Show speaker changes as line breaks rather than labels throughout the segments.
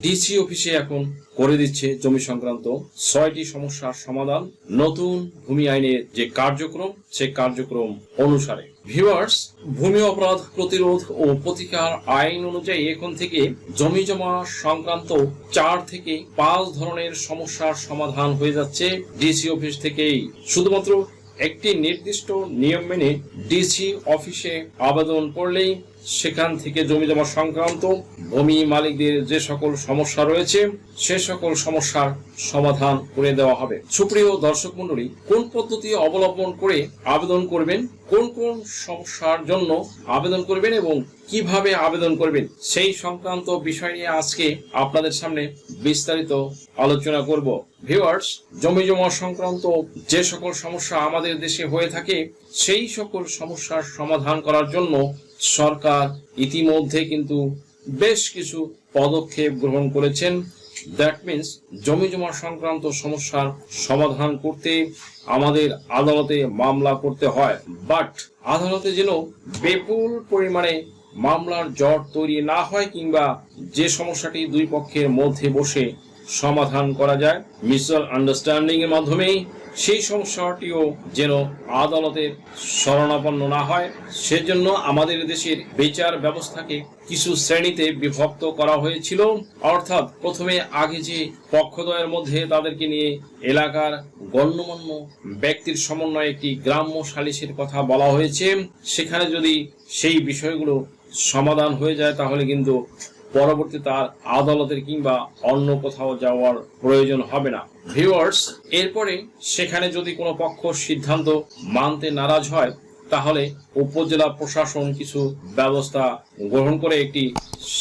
DC অফিসে এখন করে দিচ্ছে জমি সংক্রান্ত 6টি সমস্যার সমাধান নতুন ভূমি আইনের যে কার্যক্রম সেই কার্যক্রম অনুসারে। ভিউয়ার্স, ভূমি অপরাধ প্রতিরোধ ও প্রতিকার আইন অনুযায়ী এখন থেকে জমি জমা সংক্রান্ত 4 থেকে 5 ধরনের সমস্যার সমাধান হয়ে যাচ্ছে ডিসি অফিস থেকেই। শুধুমাত্র একটি নির্দিষ্ট নিয়ম মেনে ডিসি অফিসে আবেদন করলেই সেখান থেকে জমি জমা সংক্রান্ত ভূমি মালিকদের যে সকল সমস্যা রয়েছে সে সকল সমস্যার সমাধান করে দেওয়া হবে। সুপ্রিয় দর্শক মণ্ডলী, কোন পদ্ধতি অবলম্বন করে আবেদন করবেন, কোন কোন সমস্যার জন্য আবেদন করবেন এবং কিভাবে আবেদন করবেন সেই সংক্রান্ত বিষয় নিয়ে আজকে আপনাদের সামনে বিস্তারিত আলোচনা করব। ভিউয়ার্স, জমি জমা সংক্রান্ত যে সকল সমস্যা আমাদের দেশে হয়ে থাকে সেই সকল সমস্যার সমাধান করার জন্য সরকার ইতিমধ্যে কিন্তু বেশ কিছু পদক্ষেপ গ্রহণ করেছেন। দ্যাট মিন্স জমি জমা সংক্রান্ত সমস্যার সমাধান করতে আমাদের আদালতে মামলা করতে হয়, বাট আদালতে যেন বিপুল পরিমাণে মামলার জট তৈরি না হয় কিংবা যে সমস্যাটি দুই পক্ষের মধ্যে বসে সমাধান করা যায় মিউচুয়াল আন্ডারস্ট্যান্ডিং এর মাধ্যমেই, সেই সমস্যাটিও যেন আদালতের শরণাপন্ন না হয় সেজন্য আমাদের দেশের বিচার ব্যবস্থাকে কিছু শ্রেণীতে বিভক্ত করা হয়েছিল। অর্থাৎ প্রথমে আগে যে পক্ষদ্বয়ের মধ্যে তাদেরকে নিয়ে এলাকার গণ্যমান্য ব্যক্তির সমন্বয়ে একটি গ্রাম্য সালিসের কথা বলা হয়েছে, সেখানে যদি সেই বিষয়গুলো সমাধান হয়ে যায় তাহলে কিন্তু পরবর্তী তার আদালতের কিংবা অন্য কোথাও যাওয়ার প্রয়োজন হবে না। ভিউয়ার্স, এরপরে সেখানে যদি কোনো পক্ষ সিদ্ধান্ত মানতে নারাজ হয় তাহলে উপজেলা প্রশাসন কিছু ব্যবস্থা গ্রহণ করে একটি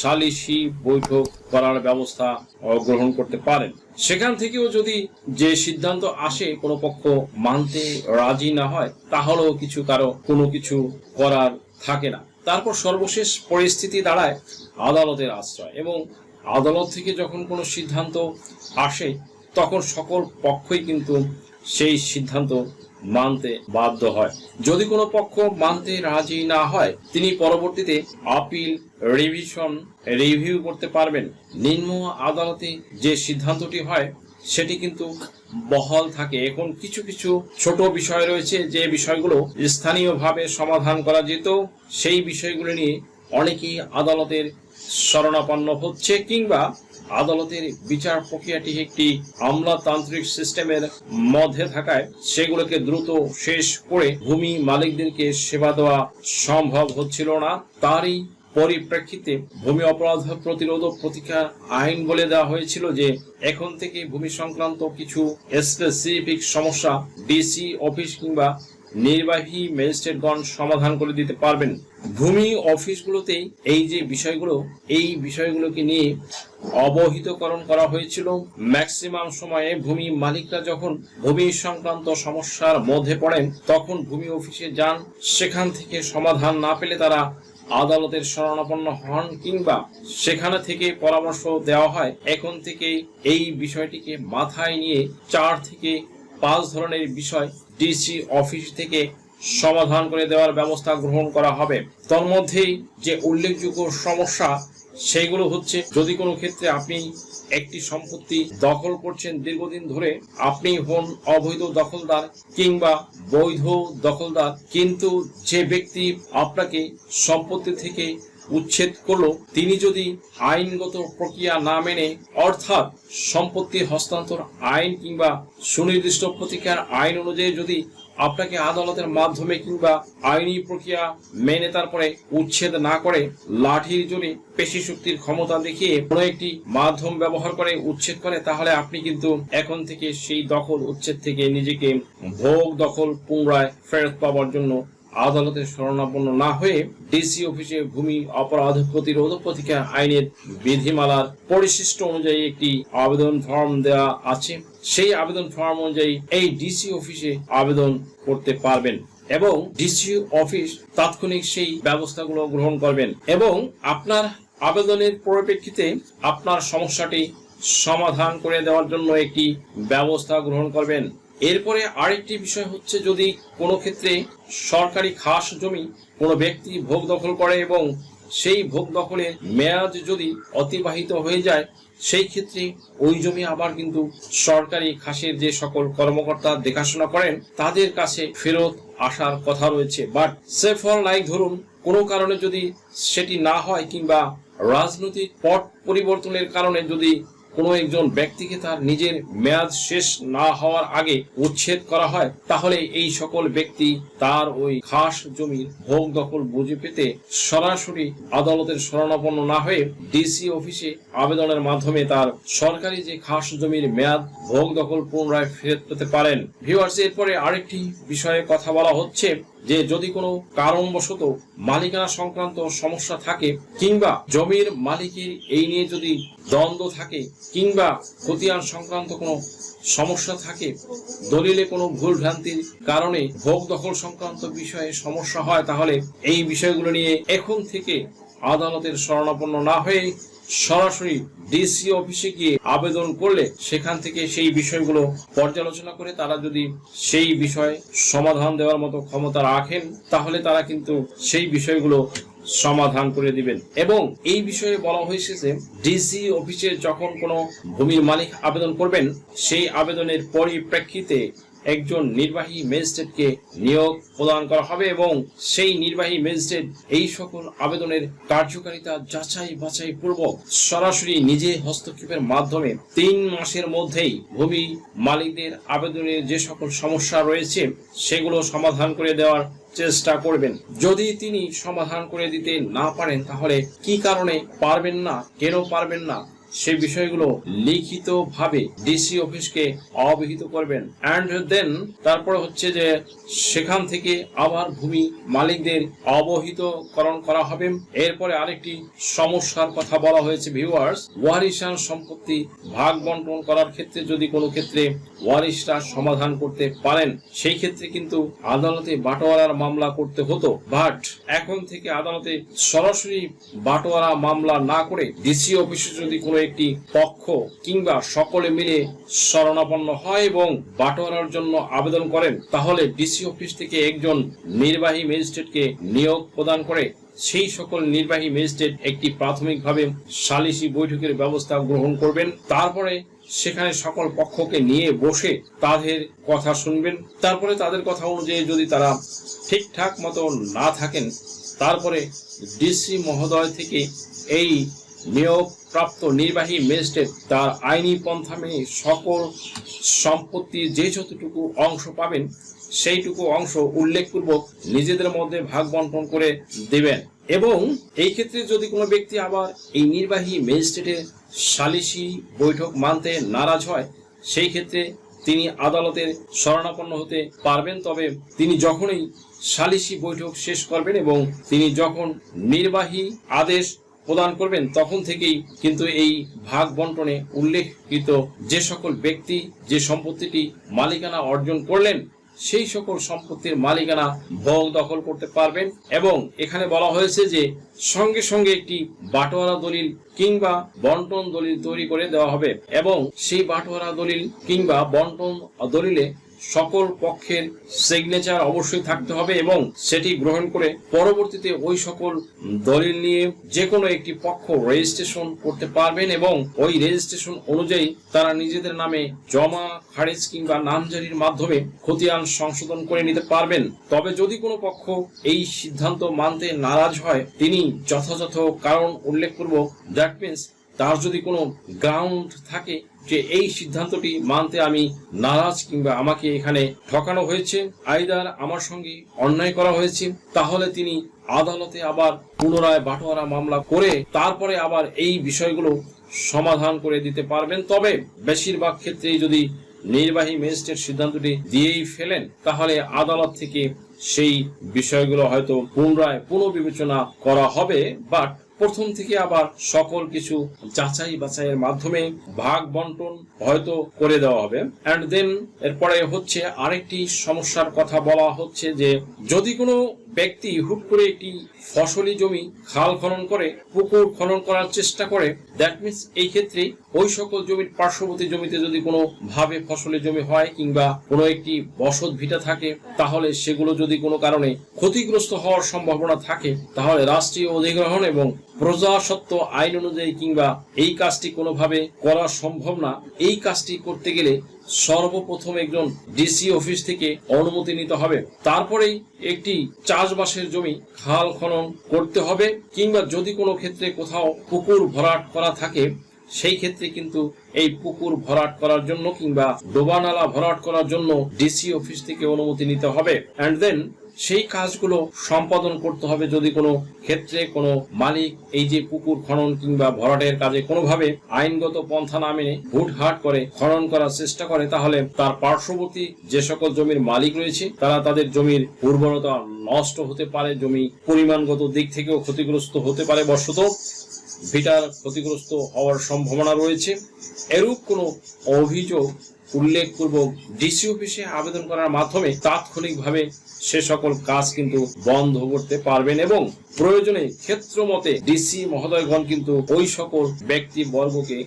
সালিসি বৈঠক করার ব্যবস্থা গ্রহণ করতে পারেন। সেখান থেকেও যদি যে সিদ্ধান্ত আসে কোনো পক্ষ মানতে রাজি না হয় তাহলেও কারো কোনো কিছু করার থাকে না। তারপর সর্বশেষ পরিস্থিতি দাঁড়ায় আদালতের আশ্রয়, এবং আদালত থেকে যখন কোনো সিদ্ধান্ত আসে তখন সকল পক্ষই কিন্তু সেই সিদ্ধান্ত মানতে বাধ্য হয়। যদি কোনো পক্ষ মানতে রাজি না হয় তিনি পরবর্তীতে আপিল রিভিউ করতে পারবেন। নিম্ন আদালতে যে সিদ্ধান্তটি হয় সেটি কিন্তু বহাল থাকে। এখন কিছু কিছু ছোট বিষয় রয়েছে যে বিষয়গুলো স্থানীয়ভাবে সমাধান করা যেত, সেই বিষয়গুলো নিয়ে অনেকেই আদালতের শরণাপন্ন হচ্ছে কিংবা আদালতের বিচার প্রক্রিয়াটি একটি আমলাতান্ত্রিক সিস্টেমের মধ্যে থাকায় সেগুলোকে দ্রুত শেষ করে ভূমি মালিকদেরকে সেবা দেওয়া সম্ভব হচ্ছিল না। তারই পরিপ্রেক্ষিতে ভূমি অপরাধ প্রতিরোধ ও প্রতিকার আইন বলে দেওয়া হয়েছিল যে এখন থেকে ভূমি সংক্রান্ত কিছু স্পেসিফিক সমস্যা ডিসি অফিস কিংবা নির্বাহী ম্যাজিস্ট্রেটগণ সমাধান করে দিতে পারবেন। ভূমি অফিসগুলোতেই এই বিষয়গুলোকে নিয়ে অবহিতকরণ করা হয়েছিল। ম্যাক্সিমাম সময়ে ভূমি মালিকরা যখন ভূমি সংক্রান্ত সমস্যার মধ্যে পড়েন তখন ভূমি অফিসে যান, সেখান থেকে সমাধান না পেলে তারা আদালতের শরণাপন্ন হন কিংবা সেখানে থেকে পরামর্শ দেওয়া হয়। এখন থেকে এই বিষয়টিকে মাথায় নিয়ে 4 থেকে 5 ধরনের বিষয় ডিসি অফিস থেকে সমাধান করে দেওয়ার ব্যবস্থা গ্রহণ করা হবে। তার মধ্যেই যে উল্লেখযোগ্য সমস্যা সেগুলো হচ্ছে, যদি কোনো ক্ষেত্রে আপনি একটি সম্পত্তি দখল করছেন দীর্ঘদিন ধরে, আপনি হন অবৈধ দখলদার কিংবা বৈধ দখলদার, কিন্তু যে ব্যক্তি আপনাকে সম্পত্তি থেকে উচ্ছেদ করলো তিনি যদি আইনগত প্রক্রিয়া না মেনে, অর্থাৎ সম্পত্তি হস্তান্তর আইন কিংবা সুনির্দিষ্ট প্রতিকার আইন অনুযায়ী যদি আপনাকে আদালতের মাধ্যমে কিংবা আইনি প্রক্রিয়া মেনে তারপরে উচ্ছেদ না করে লাঠির জোরে পেশি শক্তির ক্ষমতা দেখিয়ে কোনো একটি মাধ্যম ব্যবহার করে উচ্ছেদ করে, তাহলে আপনি কিন্তু এখন থেকে সেই দখল উচ্ছেদ থেকে নিজেকে ভোগ দখল পুনরায় ফেরত পাওয়ার জন্য আদালতের শরণাপন্ন না হয়ে ডিসি অফিসে ভূমি অপরাধ প্রতিরোধ প্রতিকার আইনের বিধিমালার পরিশিষ্ট অনুযায়ী একটি আবেদন ফর্ম দেওয়া আছে। সেই আবেদন ফর্ম অনুযায়ী এই ডিসি অফিসে আবেদন করতে পারবেন এবং ডিসি অফিস তাৎক্ষণিক সেই ব্যবস্থাগুলো গ্রহণ করবেন এবং আপনার আবেদনের পরিপ্রেক্ষিতে আপনার সমস্যাটি সমাধান করে দেওয়ার জন্য একটি ব্যবস্থা গ্রহণ করবেন। এরপরে আরেকটি বিষয় হচ্ছে, যদি কোনো ক্ষেত্রে সরকারি খাস জমি কোনো ব্যক্তি ভোগ দখল করে এবং সেই ভোগ দখলের মেয়াদ যদি অতিবাহিত হয়ে যায়, সেই ক্ষেত্রে ওই জমি আবার কিন্তু সরকারি খাসের যে সকল কর্মকর্তা দেখাশোনা করেন তাদের কাছে ফেরত আসার কথা রয়েছে। বাট সে ফর লাইক ধরুন কোনো কারণে যদি সেটি না হয়, কিংবা রাজনৈতিক পট পরিবর্তনের কারণে যদি কোনো একজন ব্যক্তিকে তার নিজের মেয়াদ শেষ না হওয়ার আগে উচ্ছেদ করা হয়, তাহলে এই সকল ব্যক্তি তার ওই খাস জমির ভোগ দখল বুঝে পেতে সরাসরি আদালতের শরণাপন্ন না হয়ে ডিসি অফিসে আবেদনের মাধ্যমে তার সরকারি যে খাস জমির মেয়াদ ভোগ দখল পুনরায় ফেরত পেতে পারেন। ভিউয়ার্স, এরপরে আরেকটি বিষয়ে কথা বলা হচ্ছে যে যদি কোনো কারণবশত মালিকানা সংক্রান্ত সমস্যা থাকে, কিংবা জমির মালিকের এই নিয়ে যদি দ্বন্দ্ব থাকে, কিংবা খতিয়ান সংক্রান্ত কোনো সমস্যা থাকে, দলিলে কোনো ভুল ভ্রান্তির কারণে ভোগ দখল সংক্রান্ত বিষয়ে সমস্যা হয়, তাহলে এই বিষয়গুলো নিয়ে এখন থেকে আদালতের শরণাপন্ন না হয়ে সরাসরি ডিসি অফিসে গিয়ে আবেদন করলে সেখান থেকে সেই বিষয়গুলো পর্যালোচনা করে তারা যদি সেই বিষয়ে সমাধান দেওয়ার মতো ক্ষমতা রাখেন, তাহলে তারা কিন্তু সেই বিষয়গুলো সমাধান করে দিবেন। এবং এই বিষয়ে বলা হয়েছে যে ডিসি অফিসে যখন কোনো ভূমির মালিক আবেদন করবেন, সেই আবেদনের পরিপ্রেক্ষিতে একজন নির্বাহী ম্যাজিস্ট্রেটকে নিয়োগ প্রদান করা হবে এবং সেই নির্বাহী ম্যাজিস্ট্রেট এই সকল আবেদনের কার্যকারিতা যাচাই বাছাই পূর্বক সরাসরি নিজে হস্তক্ষেপের মাধ্যমে 3 মাসের মধ্যেই ভূমি মালিকদের আবেদনের যে সকল সমস্যা রয়েছে সেগুলো সমাধান করে দেওয়ার চেষ্টা করবেন। যদি তিনি সমাধান করে দিতে না পারেন, তাহলে কি কারণে পারবেন না, কেন পারবেন না, সেই বিষয়গুলো লিখিত ভাবে ডিসি অফিসকে অবহিত করবেন। এন্ড দেন তারপরে হচ্ছে যে সেখান থেকে আবার ভূমি মালিকদের অবহিতকরণ করা হবে। এরপরে আরেকটি সমস্যার কথা বলা হয়েছে ভিউয়ার্স, ওয়ারিশান সম্পত্তি ভাগ বন্টন করার ক্ষেত্রে যদি কোনো ক্ষেত্রে ওয়ারিশরা সমাধান করতে পারেন, সেই ক্ষেত্রে কিন্তু আদালতে বাটোয়ারার মামলা করতে হতো। বাট এখন থেকে আদালতে সরাসরি বাটোয়ারা মামলা না করে ডিসি অফিসে যদি কোনো একটি পক্ষ কিংবা সকলে মিলে শরণাপন্ন হয় এবং বাটোয়ারার জন্য আবেদন করেন, তাহলে ডিসি অফিস থেকে একজন নির্বাহী ম্যাজিস্ট্রেটকে নিয়োগ প্রদান করে সেই সকল নির্বাহী ম্যাজিস্ট্রেট একটি প্রাথমিকভাবে সালিসি বৈঠকের ব্যবস্থা গ্রহণ করবেন। তারপরে সেখানে সকল পক্ষকে নিয়ে বসে তাদের কথা শুনবেন। তারপরে তাদের কথা অনুযায়ী যদি তারা ঠিকঠাক মতো না থাকেন, তারপরে ডিসি মহোদয় থেকে এই নিয়োগ প্রাপ্ত নির্বাহী ম্যাজিস্ট্রেট তার আইনি পন্থা মেনে সকল সম্পত্তির যে যতটুকু অংশ পাবেন সেইটুকু অংশ উল্লেখপূর্বক নিজেদের মধ্যে ভাগ বন্টন করে দেবেন। এবং এই ক্ষেত্রে যদি কোনো ব্যক্তি আবার এই নির্বাহী ম্যাজিস্ট্রেটের সালিসি বৈঠক মানতে নারাজ হয়, সেই ক্ষেত্রে তিনি আদালতের শরণাপন্ন হতে পারবেন। তবে তিনি যখনই সালিসি বৈঠক শেষ করবেন এবং তিনি যখন নির্বাহী আদেশ প্রদান করবেন, তখন থেকেই কিন্তু এই ভাগ বন্টনে উল্লেখিত যে সকল ব্যক্তি যে সম্পত্তিটি মালিকানা অর্জন করলেন, সেই সকল সম্পত্তির মালিকানা ভোগ দখল করতে পারবেন। এবং এখানে বলা হয়েছে যে সঙ্গে সঙ্গে একটি বাটোয়ারা দলিল কিংবা বন্টন দলিল তৈরি করে দেওয়া হবে এবং সেই বাটোয়ারা দলিল কিংবা বন্টন দলিলে সকল পক্ষের সিগনেচার অবশ্যই থাকতে হবে এবং সেটি গ্রহণ করে পরবর্তীতে ওই সকল দলিল নিয়ে যে কোনো একটি পক্ষ রেজিস্ট্রেশন করতে পারবেন এবং ওই রেজিস্ট্রেশন অনুযায়ী তারা নিজেদের নামে জমা খারিজ কিংবা নামজারির মাধ্যমে খতিয়ান সংশোধন করে নিতে পারবেন। তবে যদি কোনো পক্ষ এই সিদ্ধান্ত মানতে নারাজ হয়, তিনি যথাযথ কারণ উল্লেখপূর্বক, দ্যাট মিন্স তার যদি কোনো গ্রাউন্ড থাকে যে এই সিদ্ধান্তটি মানতে আমি নারাজ কিংবা আমাকে এখানে ঠকানো হয়েছে, আইদার আমার সঙ্গে অন্যায় করা হয়েছে, তাহলে তিনি আদালতে আবার পুনরায় বাটোয়ারা মামলা করে তারপরে আবার এই বিষয়গুলো সমাধান করে দিতে পারবেন। তবে বেশিরভাগ ক্ষেত্রেই যদি নির্বাহী ম্যাজিস্ট্রেট সিদ্ধান্তটি দিয়েই ফেলেন, তাহলে আদালত থেকে সেই বিষয়গুলো হয়তো পুনরায় পুনর্বিবেচনা করা হবে। বাট প্রথম থেকে আবার সকল কিছু যাচাই বাছাইয়ের মাধ্যমে ভাগ বন্টন হয়তো করে দেওয়া হবে। এন্ড দেন এরপরে হচ্ছে আরেকটি সমস্যার কথা বলা হচ্ছে যে যদি কোনো ব্যক্তি হুট করে একটি ফসলি জমি খাল খনন করে, পুকুর খনন করার চেষ্টা করে, দ্যাট মিনস এই ক্ষেত্রে ওই সকল জমির পার্শ্ববর্তী জমিতে যদি কোনো ভাবে ফসলি জমি হয় কিংবা কোনো একটি বসত ভিটা থাকে, তাহলে সেগুলো যদি কোনো কারণে ক্ষতিগ্রস্ত হওয়ার সম্ভাবনা থাকে, তাহলে রাষ্ট্রীয় অধিগ্রহণ এবং প্রজাস্বত্ব আইন অনুযায়ী কিংবা এই কাজটি কোনোভাবে করা সম্ভব না, এই কাজটি করতে গেলে সর্বপ্রথম একজন ডিসি অফিস থেকে অনুমতি নিতে হবে। তারপরেই একটি চাষবাসের জমি খাল খনন করতে হবে, কিংবা যদি কোনো ক্ষেত্রে কোথাও পুকুর ভরাট করা থাকে, সেই ক্ষেত্রে কিন্তু এই পুকুর ভরাট করার জন্য কিংবা ডোবা নালা ভরাট করার জন্য ডিসি অফিস থেকে অনুমতি নিতে হবে। অ্যান্ড দেন সেই কাজগুলো সম্পাদন করতে হবে। যদি কোনো ক্ষেত্রে কোনো মালিক এই যে পুকুর খনন কিংবা ভরাটের কাজে কোনোভাবে আইনগত পন্থা না মেনে হুটহাট করে খনন করার চেষ্টা করে, তাহলে তার পার্শ্ববর্তী যে সকল জমির মালিক রয়েছে তারা তাদের জমির উর্বরতা নষ্ট হতে পারে, জমি পরিমাণগত দিক থেকেও ক্ষতিগ্রস্ত হতে পারে, বশত ভিটার ক্ষতিগ্রস্ত হওয়ার সম্ভাবনা রয়েছে। এরূপ কোনো অভিযোগ উল্লেখপূর্বক ডিসি অফিসে আবেদন করার মাধ্যমে তাৎক্ষণিকভাবে সে সকল কাজ কিন্তু বন্ধ করতে পারবেন এবং প্রয়োজনে ক্ষেত্র মতে ডিসি মহোদয়গণ কিন্তু ওই সকল ব্যক্তি বর্গকে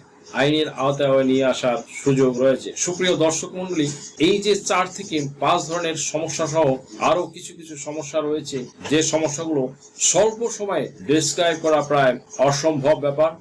আইনের আওতায় নিয়ে আসার সুযোগ রয়েছে। সুপ্রিয় দর্শক মন্ডলী, এই যে 4 থেকে 5 ধরনের সমস্যা সহ আরো কিছু কিছু সমস্যা রয়েছে, যে সমস্যাগুলো স্বল্প সময়ে ডেসক্রাইব করা প্রায় অসম্ভব ব্যাপার।